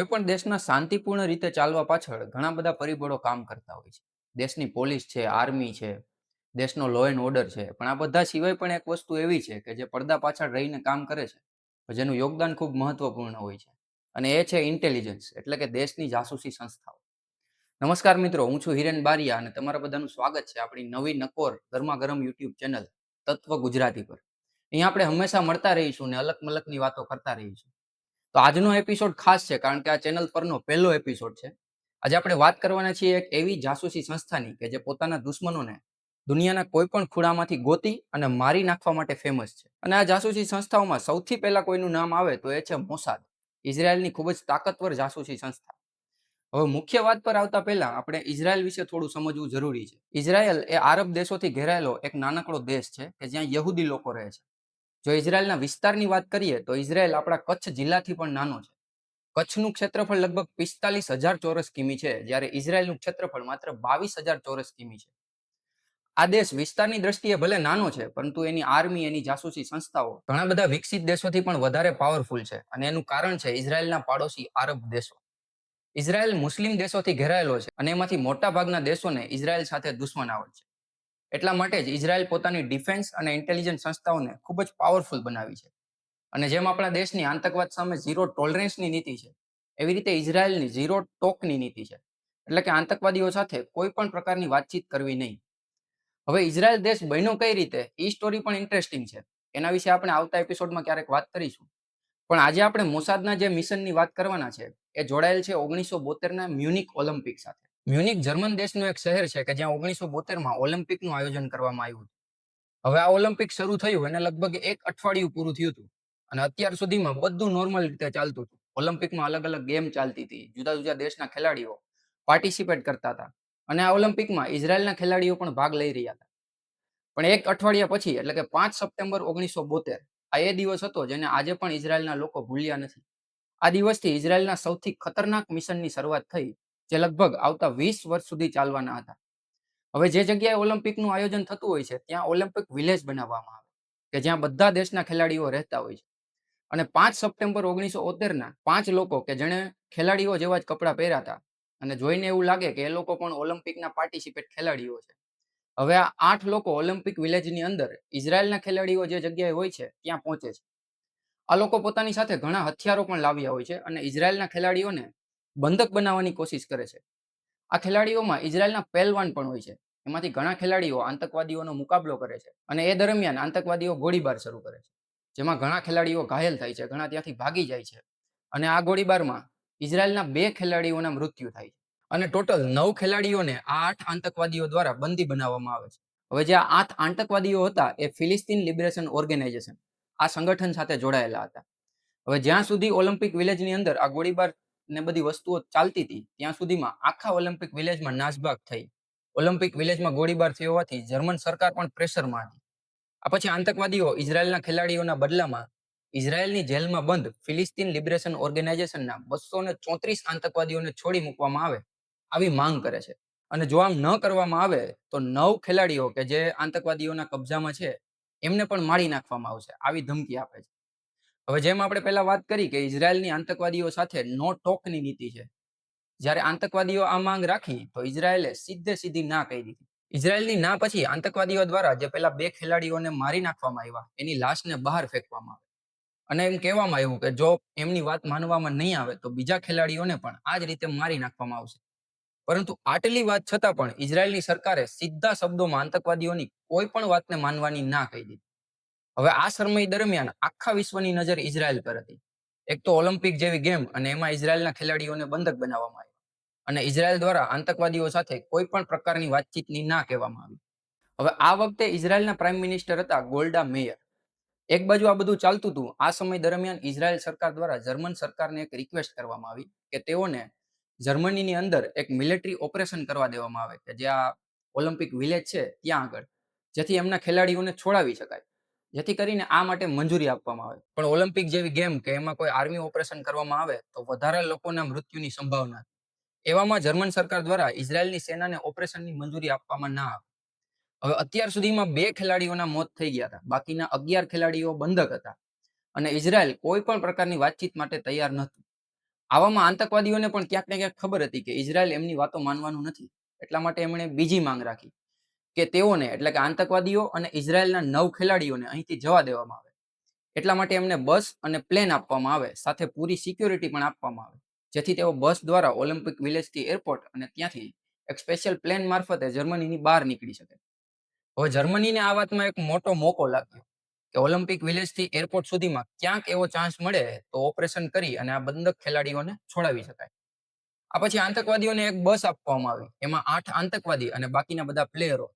કોઈ પણ દેશના શાંતિપૂર્ણ રીતે ચાલવા પાછળ ઘણા બધા પરિબળો કામ કરતા હોય છે. દેશની પોલીસ છે, આર્મી છે, દેશનો લો એન્ડ ઓર્ડર છે. પણ આ બધા સિવાય પણ એક વસ્તુ એવી છે કે જે પડદા પાછળ રહીને કામ કરે છે, જેનું યોગદાન ખૂબ મહત્વપૂર્ણ હોય છે. અને એ છે ઇન્ટેલિજન્સ, એટલે કે દેશની જાસૂસી સંસ્થાઓ. નમસ્કાર મિત્રો, હું છું હિરેન બારિયા અને તમારા બધાનું સ્વાગત છે આપણી નવી નકોર ગરમા-ગરમ યુટ્યુબ ચેનલ તત્વ ગુજરાતી પર. અહીંયા આપણે હંમેશા મળતા રહીશું ને અલગ-મલકની વાતો કરતા રહીશું. તો આજનો એપિસોડ ખાસ છે કારણ કે આ ચેનલ પરનો પહેલો એપિસોડ છે. આજે આપણે વાત કરવાના છીએ એક એવી જાસૂસી સંસ્થાની કે જે પોતાના દુશ્મનોને દુનિયાના કોઈ પણ ખૂણામાંથી ગોતી અને મારી નાખવા માટે ફેમસ છે. અને આ જાસૂસી સંસ્થાઓમાં સૌથી પહેલા કોઈનું નામ આવે તો એ છે મોસાદ. ઇઝરાયલની ખૂબ જ તાકતવર જાસૂસી સંસ્થા. હવે મુખ્ય વાત પર આવતા પહેલા આપણે ઇઝરાયલ વિશે થોડું સમજવું જરૂરી છે. ઇઝરાયલ એ આરબ દેશોથી ઘેરાયેલો એક નાનકડો દેશ છે કે જ્યાં યહૂદી લોકો રહે છે. જો ઇઝરાયલના વિસ્તારની વાત કરીએ તો ઇઝરાયલ આપણા કચ્છ જિલ્લાથી પણ નાનો છે. કચ્છનું ક્ષેત્રફળ લગભગ 45,000 ચોરસ કિમી છે, જ્યારે ઇઝરાયલનું ક્ષેત્રફળ માત્ર 22,000 ચોરસ કિમી છે. આ દેશ વિસ્તારની દ્રષ્ટિએ ભલે નાનો છે, પરંતુ એની આર્મી, એની જાસૂસી સંસ્થાઓ ઘણા બધા વિકસિત દેશોથી પણ વધારે પાવરફુલ છે. અને એનું કારણ છે ઇઝરાયલના પાડોશી આરબ દેશો. ઇઝરાયલ મુસ્લિમ દેશોથી ઘેરાયેલો છે અને એમાંથી મોટા ભાગના દેશોને ઇઝરાયલ સાથે દુશ્મનાવટ છે. એટલા માટે જ ઇઝરાયલ પોતાની ડિફેન્સ અને ઇન્ટેલિજન્સ સંસ્થાઓને ખૂબ જ પાવરફુલ બનાવી છે. અને જેમ આપણા દેશની આતંકવાદ સામે ઝીરો ટોલરન્સની નીતિ છે, એવી રીતે ઇઝરાયલની ઝીરો ટોકની નીતિ છે. એટલે કે આતંકવાદીઓ સાથે કોઈ પણ પ્રકારની વાતચીત કરવી નહીં. હવે ઇઝરાયલ દેશ બન્યો કઈ રીતે, એ સ્ટોરી પણ ઇન્ટરેસ્ટિંગ છે. એના વિશે આપણે આવતા એપિસોડમાં ક્યારેક વાત કરીશું. પણ આજે આપણે મોસાદના જે મિશનની વાત કરવાના છે, એ જોડાયેલ છે 1972ના મ્યુનિક ઓલિમ્પિક સાથે. મ્યુનિક જર્મન દેશનું એક શહેર છે કે જ્યાં 1972માં ઓલિમ્પિકનું આયોજન કરવામાં આવ્યું. હવે આ ઓલિમ્પિક શરૂ થયું અને લગભગ એક અઠવાડિયું પૂરું થયું હતું. અને અત્યાર સુધીમાં બધું નોર્મલ રીતે ચાલતું હતું. ઓલિમ્પિકમાં અલગ-અલગ ગેમ ચાલતી હતી. જુદા-જુદા દેશના ખેલાડીઓ પાર્ટિસિપેટ કરતા હતા. અને આ ઓલિમ્પિકમાં ઇઝરાયલના ખેલાડીઓ પણ ભાગ લઈ રહ્યા હતા. પણ એક અઠવાડિયા પછી, એટલે કે 5 સપ્ટેમ્બર 1972, આ એ દિવસ હતો જેને આજે પણ ઇઝરાયલના લોકો ભૂલ્યા નથી. આ દિવસથી ઇઝરાયલના સૌથી ખતરનાક મિશનની શરૂઆત થઈ, જે લગભગ આવતા 20 વર્ષ સુધી ચાલવાના હતા. હવે જે જગ્યાએ ઓલિમ્પિકનું આયોજન થતું હોય છે, ત્યાં ઓલિમ્પિક વિલેજ બનાવવામાં આવે કે જ્યાં બધા દેશના ખેલાડીઓ રહેતા હોય છે. અને 5 સપ્ટેમ્બર 1972ના 5 લોકો કે જેણે ખેલાડીઓ જેવા જ કપડાં પહેર્યા હતા અને જોઈને એવું લાગે કે એ લોકો પણ ઓલિમ્પિકના પાર્ટિસિપેટ ખેલાડીઓ છે. હવે આ 8 લોકો ઓલિમ્પિક વિલેજની અંદર ઇઝરાયલના ખેલાડીઓ જે જગ્યાએ હોય છે ત્યાં પહોંચે છે. આ લોકો પોતાની સાથે ઘણા હથિયારો પણ લાવ્યા હોય છે અને ઇઝરાયલના ખેલાડીઓને બંધક બનાવવાની કોશિશ કરે છે. આ ખેલાડીઓમાં ઇઝરાયલના પહેલવાન પણ હોય છે. એમાંથી ઘણા ખેલાડીઓ આતંકવાદીઓનો મુકાબલો કરે છે અને એ દરમિયાન આતંકવાદીઓ ગોળીબાર શરૂ કરે છે. જેમાં ઘણા ખેલાડીઓ ઘાયલ થાય છે, ઘણા ત્યાંથી ભાગી જાય છે. અને આ ગોળીબારમાં ઇઝરાયલના 2 ખેલાડીઓના મૃત્યુ થાય છે. અને ટોટલ 9 ખેલાડીઓને આ 8 આતંકવાદીઓ દ્વારા બંદી બનાવવામાં આવે છે. હવે જે આ 8 આતંકવાદીઓ હતા એ ફિલિસ્તીન લિબરેશન ઓર્ગેનાઇઝેશન, આ સંગઠન સાથે જોડાયેલા હતા. હવે જ્યાં સુધી ઓલિમ્પિક વિલેજની અંદર આ ગોળીબાર ને બધી વસ્તુઓ ચાલતી હતી, ત્યાં સુધીમાં આખા ઓલિમ્પિક વિલેજમાં નાસભાગ થઈ. ઓલિમ્પિક વિલેજમાં ગોળીબાર થયો હોવાથી જર્મન સરકાર પણ પ્રેશરમાં હતી. આ પછી આતંકવાદીઓ ઇઝરાયલના ખેલાડીઓના બદલામાં ઇઝરાયલની જેલમાં બંધ ફિલિસ્તીન લિબરેશન ઓર્ગેનાઇઝેશનના 234 આતંકવાદીઓને છોડી મૂકવામાં આવે, આવી માંગ કરે છે. અને જો આમ ન કરવામાં આવે તો 9 ખેલાડીઓ કે જે આતંકવાદીઓના કબજામાં છે, એમને પણ મારી નાખવામાં આવશે, આવી ધમકી આપે છે. હવે જેમ આપણે પહેલા વાત કરી કે ઇઝરાયલની આતંકવાદીઓ સાથે નો ટોકની નીતિ છે. જ્યારે આતંકવાદીઓ આ માંગ રાખી તો ઇઝરાયલે સીધે સીધી ના કહી દીધી. ઇઝરાયલની ના પછી આતંકવાદીઓ દ્વારા જે પેલા 2 ખેલાડીઓને મારી નાખવામાં આવ્યા, એની લાશને બહાર ફેંકવામાં આવે. અને એમ કહેવામાં આવ્યું કે જો એમની વાત માનવામાં નહીં આવે તો બીજા ખેલાડીઓને પણ આ જ રીતે મારી નાખવામાં આવશે. પરંતુ આટલી વાત છતાં પણ ઇઝરાયલની સરકારે સીધા શબ્દોમાં આતંકવાદીઓની કોઈ પણ વાતને માનવાની ના કહી દીધી. હવે આ સમય દરમિયાન આખા વિશ્વની નજર ઇઝરાયલ પર હતી. એક તો ઓલિમ્પિક જેવી ગેમ અને એમાં ઇઝરાયલના ખેલાડીઓને બંધક બનાવવામાં આવ્યા. અને ઇઝરાયલ દ્વારા આતંકવાદીઓ સાથે કોઈ પણ પ્રકારની વાતચીતની ના કહેવામાં આવી. હવે આ વખતે ઇઝરાયલના પ્રાઇમ મિનિસ્ટર હતા ગોલ્ડા મેયર. એક બાજુ આ બધું ચાલતું હતું, આ સમય દરમિયાન ઇઝરાયલ સરકાર દ્વારા જર્મન સરકારને એક રિક્વેસ્ટ કરવામાં આવી કે તેઓને જર્મનીની અંદર એક મિલિટરી ઓપરેશન કરવા દેવામાં આવે કે જે આ ઓલિમ્પિક વિલેજ છે ત્યાં આગળ, જેથી એમના ખેલાડીઓને છોડાવી શકાય. જેથી કરીને આ માટે મંજૂરી આપવામાં આવે. પણ ઓલિમ્પિક જેવી ગેમ કે એમાં કોઈ આર્મી ઓપરેશન કરવામાં આવે તો વધારે લોકોના મૃત્યુની સંભાવના. એવામાં જર્મન સરકાર દ્વારા ઇઝરાયલની સેનાને ઓપરેશનની મંજૂરી આપવામાં ના આવે. હવે અત્યાર સુધીમાં 2 ખેલાડીઓના મોત થઈ ગયા હતા. બાકીના 11 ખેલાડીઓ બંધક હતા. અને ઇઝરાયલ કોઈ પણ પ્રકારની વાતચીત માટે તૈયાર નહોતું. આવામાં આતંકવાદીઓને પણ ક્યાંક ને ક્યાંક ખબર હતી કે ઇઝરાયલ એમની વાતો માનવાનું નથી. એટલા માટે એમણે બીજી માંગ રાખી કે તેઓને એટલે કે આતંકવાદીઓ અને ઇઝરાયલના 9 ખેલાડીઓને અહીંથી જવા દેવામાં આવે. એટલા માટે એમને બસ અને પ્લેન આપવામાં આવે, સાથે પૂરી સિક્યોરિટી પણ આપવામાં આવે, જેથી તેઓ બસ દ્વારા ઓલિમ્પિક વિલેજથી એરપોર્ટ અને ત્યાંથી એક સ્પેશિયલ પ્લેન મારફતે જર્મનીની બહાર નીકળી શકે. હવે જર્મનીને આ વાતમાં એક મોટો મોકો લાગ્યો કે ઓલિમ્પિક વિલેજથી એરપોર્ટ સુધીમાં ક્યાંક એવો ચાન્સ મળે તો ઓપરેશન કરી અને આ બંધક ખેલાડીઓને છોડાવી શકાય. આ પછી આતંકવાદીઓને એક બસ આપવામાં આવી. એમાં 8 આતંકવાદી અને બાકીના બધા પ્લેયરો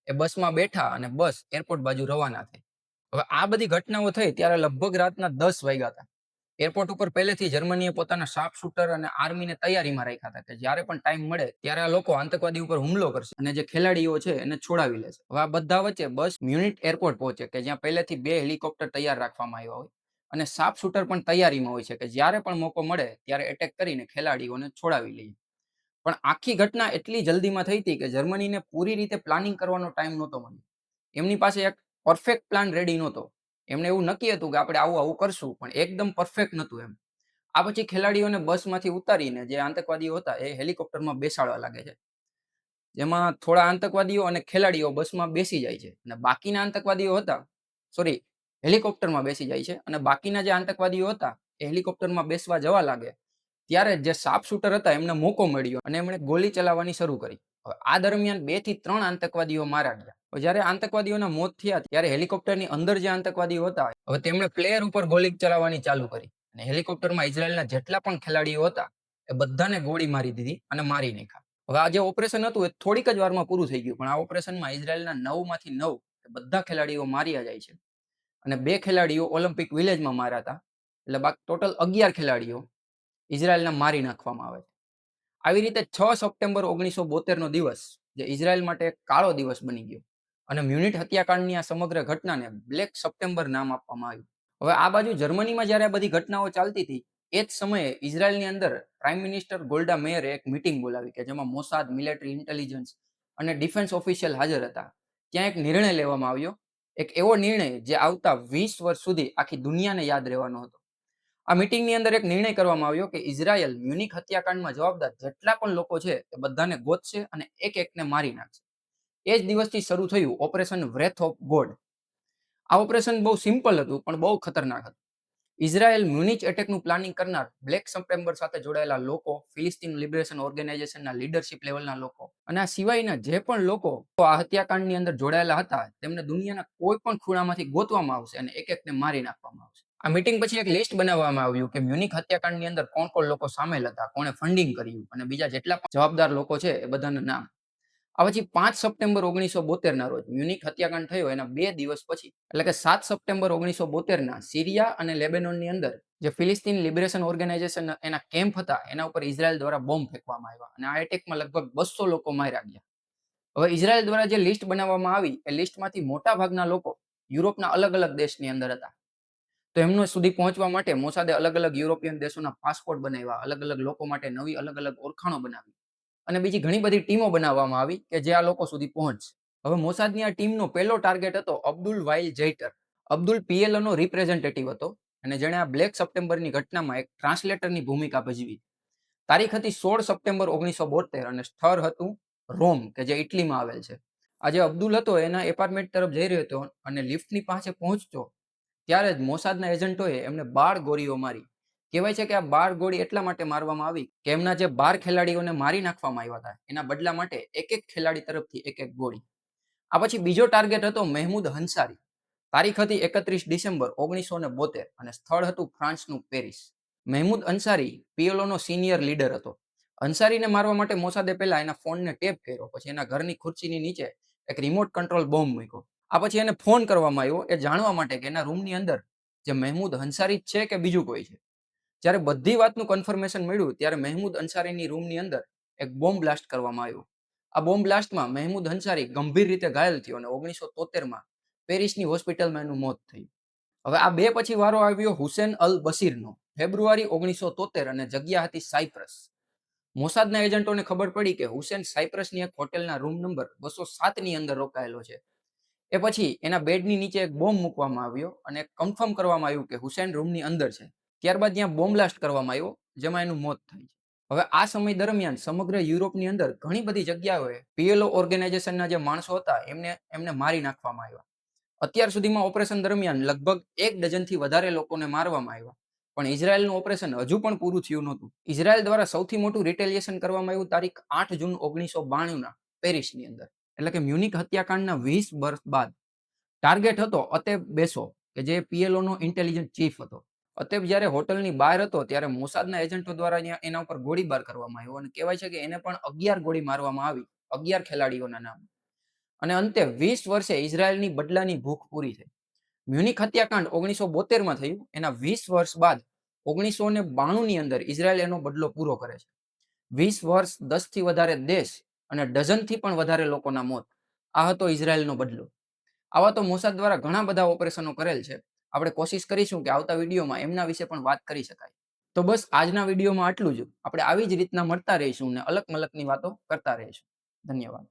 એ બસમાં બેઠા અને બસ એરપોર્ટ બાજુ રવાના થઈ. હવે આ બધી ઘટનાઓ થઈ ત્યારે લગભગ રાતના 10 વાગ્યા હતા. એરપોર્ટ ઉપર પહેલેથી જર્મનીએ પોતાના શાર્પ શૂટર અને આર્મીને તૈયારીમાં રાખ્યા હતા કે જ્યારે પણ ટાઈમ મળે ત્યારે આ લોકો આતંકવાદી ઉપર હુમલો કરશે અને જે ખેલાડીઓ છે એને છોડાવી લેશે. હવે આ બધા વચ્ચે બસ મ્યુનિટ એરપોર્ટ પહોંચે કે જ્યાં પહેલેથી 2 હેલિકોપ્ટર તૈયાર રાખવામાં આવ્યા હોય અને શાર્પ શૂટર પણ તૈયારીમાં હોય છે કે જ્યારે પણ મોકો મળે ત્યારે એટેક કરીને ખેલાડીઓને છોડાવી લઈએ. પણ આખી ઘટના એટલી જલ્દીમાં થઈ હતી કે જર્મનીને પૂરી રીતે પ્લાનિંગ કરવાનો ટાઈમ નહોતો મળ્યો. એમની પાસે એક પરફેક્ટ પ્લાન રેડી નહોતો. એમને એવું નક્કી હતું કે આપણે આવું આવું કરશું, પણ એકદમ પરફેક્ટ નહોતું એમ. આ પછી ખેલાડીઓને બસમાંથી ઉતારીને જે આતંકવાદીઓ હતા એ હેલિકોપ્ટરમાં બેસાડવા લાગે છે. જેમાં થોડા આતંકવાદીઓ અને ખેલાડીઓ બસમાં બેસી જાય છે અને બાકીના આતંકવાદીઓ હતા, સોરી, હેલિકોપ્ટરમાં બેસી જાય છે અને બાકીના જે આતંકવાદીઓ હતા એ હેલિકોપ્ટરમાં બેસવા જવા લાગે ત્યારે જે શાર્પ શૂટર હતા એમને મોકો મળ્યો અને એમણે ગોલી ચલાવવાની શરૂ કરી. હવે આ દરમિયાન 2 થી 3 આતંકવાદીઓ માર્યા ગયા. જ્યારે આતંકવાદીઓના મોત થયા ત્યારે હેલિકોપ્ટરની અંદર જે આતંકવાદીઓ હતા હવે તેમણે પ્લેયર ઉપર ગોલી ચલાવવાની ચાલુ કરી અને હેલિકોપ્ટરમાં ઇઝરાયલના જેટલા પણ ખેલાડીઓ હતા એ બધાને ગોળી મારી દીધી અને મારી નાખ્યા. હવે આ જે ઓપરેશન હતું એ થોડીક જ વારમાં પૂરું થઈ ગયું, પણ આ ઓપરેશનમાં ઇઝરાયલના 9 માંથી 9 બધા ખેલાડીઓ માર્યા જાય છે અને 2 ખેલાડીઓ ઓલિમ્પિક વિલેજમાં માર્યા હતા. એટલે બાકી ટોટલ 11 ખેલાડીઓ ઇઝરાયલના મારી નાખવામાં આવે છે. આવી રીતે 6 સપ્ટેમ્બર 1972 નો દિવસ જે ઇઝરાયલ માટે એક કાળો દિવસ બની ગયો અને મ્યુનિટ હત્યાકાંડની આ સમગ્ર ઘટનાને બ્લેક સપ્ટેમ્બર નામ આપવામાં આવ્યું. હવે આ બાજુ જર્મનીમાં જ્યારે આ બધી ઘટનાઓ ચાલતી હતી એ જ સમયે ઇઝરાયલની અંદર પ્રાઇમ મિનિસ્ટર ગોલ્ડા મેયરે એક મીટિંગ બોલાવી કે જેમાં મોસાદ, મિલિટરી ઇન્ટેલિજન્સ અને ડિફેન્સ ઓફિશિયલ હાજર હતા. ત્યાં એક નિર્ણય લેવામાં આવ્યો, એક એવો નિર્ણય જે આવતા 20 વર્ષ સુધી આખી દુનિયાને યાદ રહેવાનો હતો. આ મીટિંગની અંદર એક નિર્ણય કરવામાં આવ્યો કે ઇઝરાયલ મ્યુનિક હત્યાકાંડમાં જવાબદાર જેટલા પણ લોકો છે એ બધાને ગોતશે અને એક એકને મારી નાખશે. એ જ દિવસથી શરૂ થયું ઓપરેશન વ્રેથ ઓફ ગોડ. આ ઓપરેશન બહુ સિમ્પલ હતું પણ બહુ ખતરનાક હતું. ઇઝરાયલ મ્યુનિચ એટેકનું પ્લાનિંગ કરનાર બ્લેક સપ્ટેમ્બર સાથે જોડાયેલા લોકો, ફિલિસ્તીન લિબરેશન ઓર્ગેનાઇઝેશનના લીડરશિપ લેવલના લોકો અને આ સિવાયના જે પણ લોકો આ હત્યાકાંડની અંદર જોડાયેલા હતા તેમને દુનિયાના કોઈ પણ ખૂણામાંથી ગોતવામાં આવશે અને એક એકને મારી નાખવામાં આવશે. આ મીટિંગ પછી એક લિસ્ટ બનાવવામાં આવ્યું કે મ્યુનિક હત્યાકાંડની અંદર કોણ કોણ લોકો સામેલ હતા, કોણે ફંડિંગ કર્યું અને બીજા જેટલા પણ જવાબદાર લોકો છે એ બધાના નામ. આ પછી 5 સપ્ટેમ્બર 1972 ના રોજ મ્યુનિક હત્યાકાંડ થયો એના 2 દિવસ પછી એટલે કે 7 સપ્ટેમ્બર 1972 ના સિરિયા અને લેબેનોનની અંદર જે ફિલિસ્તીન લિબરેશન ઓર્ગેનાઇઝેશન એના કેમ્પ હતા એના ઉપર ઇઝરાયલ દ્વારા બોમ્બ ફેંકવામાં આવ્યા અને આ એટેકમાં લગભગ 200 લોકો માર્યા ગયા. હવે ઇઝરાયલ દ્વારા જે લિસ્ટ બનાવવામાં આવી એ લિસ્ટમાંથી મોટા ભાગના લોકો યુરોપના અલગ અલગ દેશની અંદર હતા. તો એમનો સુધી પહોંચવા માટે મોસાદે અલગ અલગ યુરોપિયન દેશોના પાસપોર્ટ બનાવ્યા, અલગ અલગ લોકો માટે નવી અલગ અલગ ઓળખાણો બનાવી અને બીજી ઘણી બધી ટીમો બનાવવામાં આવી કે જે આ લોકો સુધી પહોંચશે. હવે મોસાદની આ ટીમનો પહેલો ટાર્ગેટ હતો અબ્દુલ વાઇલ જૈટર. અબ્દુલ PLO નો રિપ્રેઝેન્ટેટિવ હતો અને જેણે આ બ્લેક સપ્ટેમ્બરની ઘટનામાં એક ટ્રાન્સલેટરની ભૂમિકા ભજવી. તારીખ હતી 16 સપ્ટેમ્બર 1972 અને સ્થળ હતું રોમ કે જે ઇટલીમાં આવેલ છે. આ જે અબ્દુલ હતો એના એપાર્ટમેન્ટ તરફ જઈ રહ્યો હતો અને લિફ્ટની પાસે પહોંચતો ત્યારે જ મોસાદના એજન્ટોએ એમને 12 ગોળીઓ મારી. કહેવાય છે કે આ 12 ગોળી એટલા માટે મારવામાં આવી કે એમના જે 12 ખેલાડીઓને મારી નાખવામાં આવ્યા હતા એના બદલા માટે એક એક ખેલાડી તરફથી એક એક ગોળી. આ પછી બીજો ટાર્ગેટ હતો મહેમૂદ હંસારી. તારીખ હતી 31 ડિસેમ્બર 1972 અને સ્થળ હતું ફ્રાન્સનું પેરિસ. મહેમૂદ અંસારી PLO નો સિનિયર લીડર હતો. અંસારીને મારવા માટે મોસાદે પહેલા એના ફોનને ટેપ કર્યો, પછી એના ઘરની ખુરશીની નીચે એક રિમોટ કંટ્રોલ બોમ્બ મૂક્યો. આ પછી એને ફોન કરવામાં આવ્યો એ જાણવા માટે કે એના રૂમની અંદર જે મહેમૂદ અંસારી છે કે બીજું કોઈ છે. જ્યારે બધી વાતનું કન્ફર્મેશન મળ્યું ત્યારે મહેમૂદ અંસારીની રૂમની અંદર એક બોમ્બ બ્લાસ્ટ કરવામાં આવ્યો. આ બોમ્બ બ્લાસ્ટમાં મહેમૂદ અંસારી ગંભીર રીતે ઘાયલ થયો અને 1973માં પેરિસની હોસ્પિટલમાં એનું મોત થયું. હવે આ બે પછી વારો આવ્યો હુસેન અલ બસીરનો. ફેબ્રુઆરી 1973 અને જગ્યા હતી સાયપ્રસ. મોસાદના એજન્ટોને ખબર પડી કે હુસેન સાયપ્રસની એક હોટેલના રૂમ નંબર 207 ની અંદર રોકાયેલો છે. એ પછી એના બેડની નીચે એક બોમ્બ મૂકવામાં આવ્યો અને કન્ફર્મ કરવામાં આવ્યું કે હુસેન રૂમની અંદર છે. ત્યારબાદ ત્યાં બોમ્બ બ્લાસ્ટ કરવામાં આવ્યો જેમાં એનું મોત થાય છે. હવે આ સમય દરમિયાન સમગ્ર યુરોપની અંદર ઘણી બધી જગ્યાઓએ પીએલઓ ઓર્ગેનાઇઝેશનના જે માણસો હતા એમને મારી નાખવામાં આવ્યા. અત્યાર સુધીમાં ઓપરેશન દરમિયાન લગભગ 1 ડઝનથી વધારે લોકોને મારવામાં આવ્યા. પણ ઇઝરાયેલનું ઓપરેશન હજુ પણ પૂરું થયું નહોતું. ઇઝરાયેલ દ્વારા સૌથી મોટું રિટેલિએશન કરવામાં આવ્યું તારીખ 8 જૂન 1992ના પેરિસની અંદર. એટલે કે મ્યુનિક હત્યાકાંડના 20 વર્ષ બાદ. ટાર્ગેટ હતો અતેબ બેસો, કે જે પીએલઓનો ઇન્ટેલિજન્સ ચીફ હતો. અતેબ જ્યારે હોટલની બહાર હતો ત્યારે મોસાદના એજન્ટો દ્વારા એના ઉપર ગોળીબાર કરવામાં આવ્યો અને કહેવાય છે કે એને પણ 11 ગોળી મારવામાં આવી. 11 ખેલાડીઓના નામ. અને અંતે 20 વર્ષે ઇઝરાયેલની બદલાની ભૂખ પૂરી થઈ. મ્યુનિક હત્યાકાંડ 1972માં થયું. એના 20 વર્ષ બાદ 1992ની અંદર ઇઝરાયેલ એનો બદલો પૂરો કરે છે. 20 વર્ષ, 10 થી વધારે દેશ અને ડઝનથી પણ વધારે લોકોના મોત. આ હતો ઇઝરાયેલનો બદલો. આવા તો મોસાદ દ્વારા ઘણા બધા ઓપરેશનો કરેલ છે. આપણે કોશિશ કરીશું કે આવતા વિડીયોમાં એમના વિશે પણ વાત કરી શકાય. તો બસ આજના વિડીયોમાં આટલું જ. આપણે આવી જ રીતના મળતા રહીશું અને અલગ મલકની વાતો કરતા રહીશું. ધન્યવાદ.